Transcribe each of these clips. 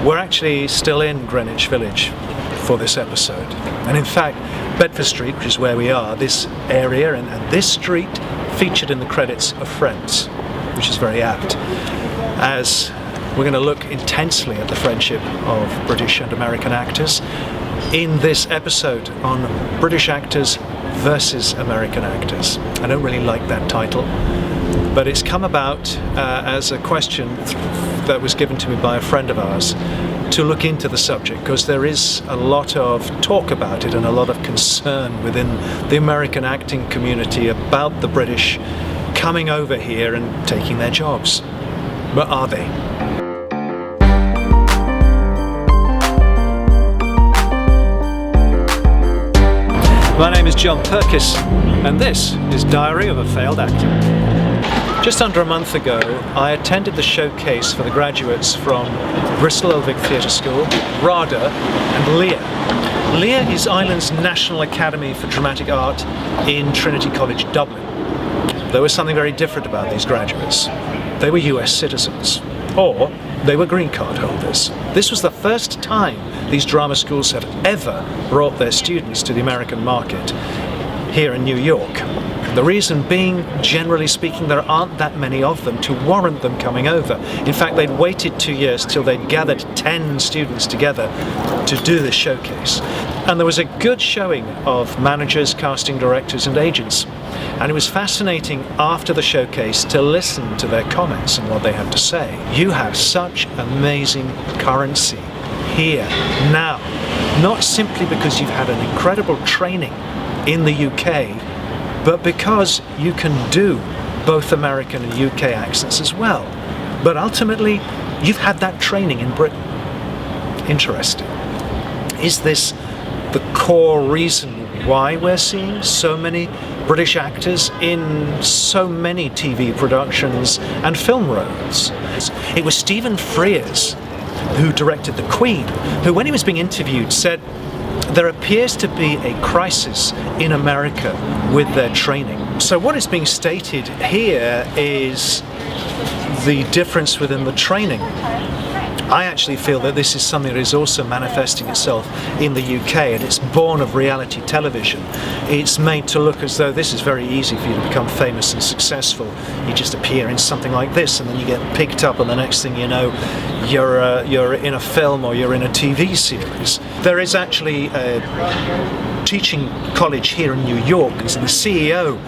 We're actually still in Greenwich Village for this episode. And in fact, Bedford Street, which is where we are, this area and this street featured in the credits of Friends, which is very apt, as we're going to look intensely at the friendship of British and American actors in this episode on British actors versus American actors. I don't really like that title, but it's come about as a question that was given to me by a friend of ours to look into the subject, because there is a lot of talk about it and a lot of concern within the American acting community about the British coming over here and taking their jobs. But are they? My name is John Pirkis, and this is Diary of a Failed Actor. Just under a month ago, I attended the showcase for the graduates from Bristol Old Vic Theatre School, RADA and LEA. LEA is Ireland's National Academy for Dramatic Art in Trinity College, Dublin. There was something very different about these graduates. They were US citizens, or they were green card holders. This was the first time these drama schools had ever brought their students to the American market here in New York. The reason being, generally speaking, there aren't that many of them to warrant them coming over. In fact, they'd waited 2 years till they'd gathered 10 students together to do this showcase. And there was a good showing of managers, casting directors and agents. And it was fascinating after the showcase to listen to their comments and what they had to say. You have such amazing currency here, now. Not simply because you've had an incredible training in the UK, but because you can do both American and UK accents as well. But ultimately, you've had that training in Britain. Interesting. Is this the core reason why we're seeing so many British actors in so many TV productions and film roles? It was Stephen Frears who directed The Queen, who, when he was being interviewed, said, "There appears to be a crisis in America with their training." So what is being stated here is the difference within the training. I actually feel that this is something that is also manifesting itself in the UK, and it's born of reality television. It's made to look as though this is very easy for you to become famous and successful. You just appear in something like this, and then you get picked up, and the next thing you know, you're in a film or you're in a TV series. There is actually a teaching college here in New York, and the CEO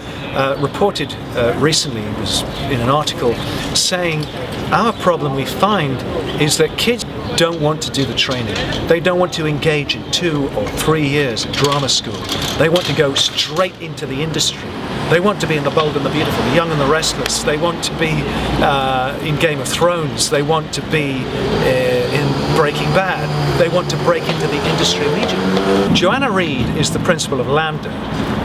reported recently, it was in an article, saying our problem we find is that kids don't want to do the training. They don't want to engage in 2 or 3 years at drama school. They want to go straight into the industry. They want to be in The Bold and the Beautiful, The Young and the Restless. They want to be in Game of Thrones. They want to be in Breaking Bad. They want to break into the industry immediately. Joanna Reid is the principal of Lambda.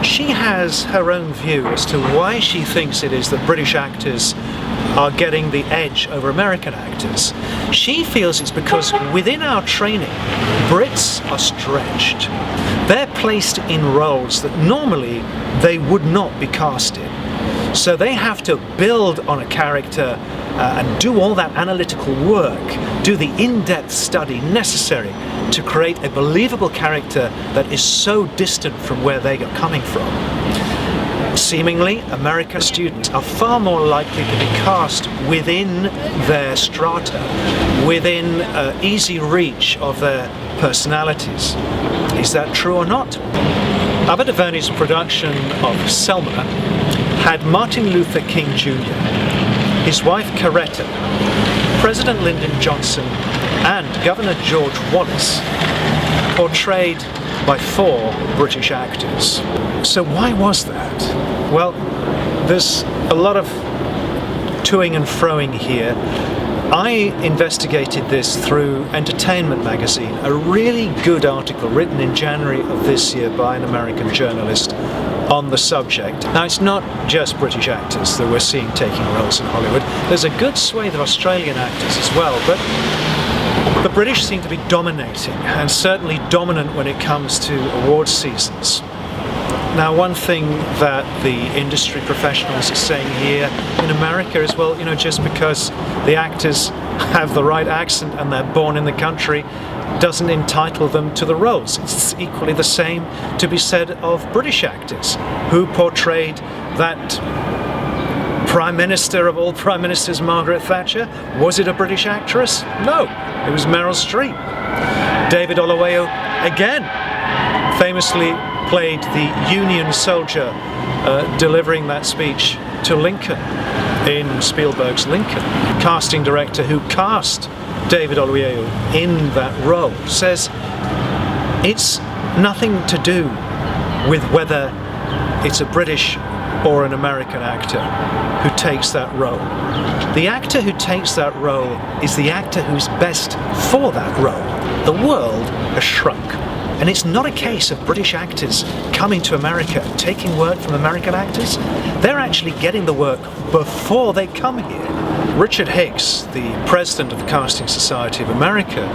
She has her own view as to why she thinks it is that British actors are getting the edge over American actors. She feels it's because within our training, Brits are stretched. They're placed in roles that normally they would not be cast in. So they have to build on a character and do all that analytical work, do the in-depth study necessary to create a believable character that is so distant from where they are coming from. Seemingly, American students are far more likely to be cast within their strata, within easy reach of their personalities. Is that true or not? Albert DuVernay's production of Selma had Martin Luther King Jr., his wife Coretta, President Lyndon Johnson, and Governor George Wallace, portrayed by 4 British actors. So why was that? Well, there's a lot of toing and froing here. I investigated this through Entertainment Magazine, a really good article written in January of this year by an American journalist on the subject. Now, it's not just British actors that we're seeing taking roles in Hollywood. There's a good swathe of Australian actors as well, but the British seem to be dominating, and certainly dominant when it comes to awards seasons. Now, one thing that the industry professionals are saying here in America is, well, just because the actors have the right accent and they're born in the country doesn't entitle them to the roles. It's equally the same to be said of British actors who portrayed that Prime Minister of all Prime Ministers, Margaret Thatcher. Was it a British actress? No, it was Meryl Streep. David Oluwayo, again, famously played the Union soldier delivering that speech to Lincoln in Spielberg's Lincoln. Casting director who cast David Oluwayo in that role says it's nothing to do with whether it's a British or an American actor who takes that role. The actor who takes that role is the actor who's best for that role. The world has shrunk, and it's not a case of British actors coming to America and taking work from American actors. They're actually getting the work before they come here. Richard Hicks, the president of the Casting Society of America,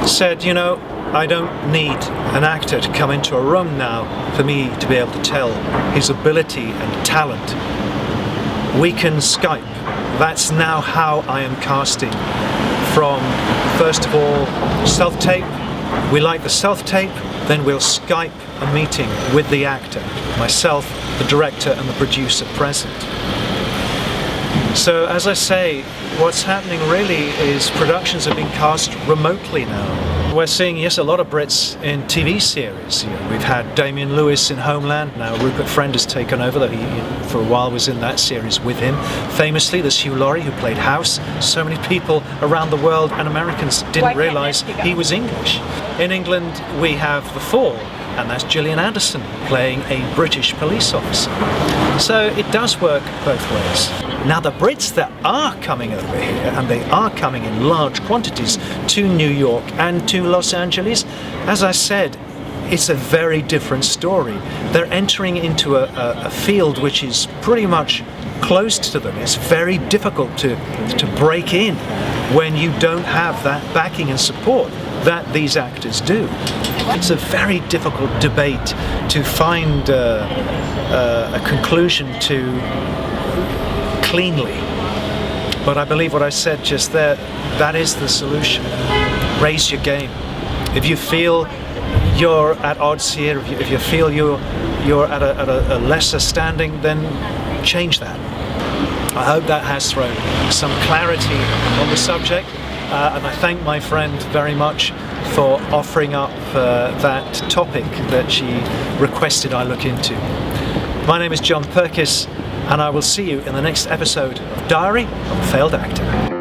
said, I don't need an actor to come into a room now for me to be able to tell his ability and talent. We can Skype. That's now how I am casting. From, first of all, self-tape. We like the self-tape, then we'll Skype a meeting with the actor, myself, the director and the producer present. So as I say, what's happening really is productions are being cast remotely now. We're seeing, yes, a lot of Brits in TV series. We've had Damian Lewis in Homeland. Now Rupert Friend has taken over, though he for a while was in that series with him. Famously, there's Hugh Laurie who played House. So many people around the world and Americans didn't realise he was English. In England we have The Fall, and that's Gillian Anderson playing a British police officer. So it does work both ways. Now the Brits that are coming over here, and they are coming in large quantities to New York and to Los Angeles, as I said, it's a very different story. They're entering into a field which is pretty much closed to them. It's very difficult to break in when you don't have that backing and support that these actors do. It's a very difficult debate to find a conclusion to cleanly. But I believe what I said just there, that is the solution. Raise your game. If you feel you're at odds here, if you feel you're at a lesser standing, then change that. I hope that has thrown some clarity on the subject, and I thank my friend very much for offering up that topic that she requested I look into. My name is John Pirkis, and I will see you in the next episode of Diary of a Failed Actor.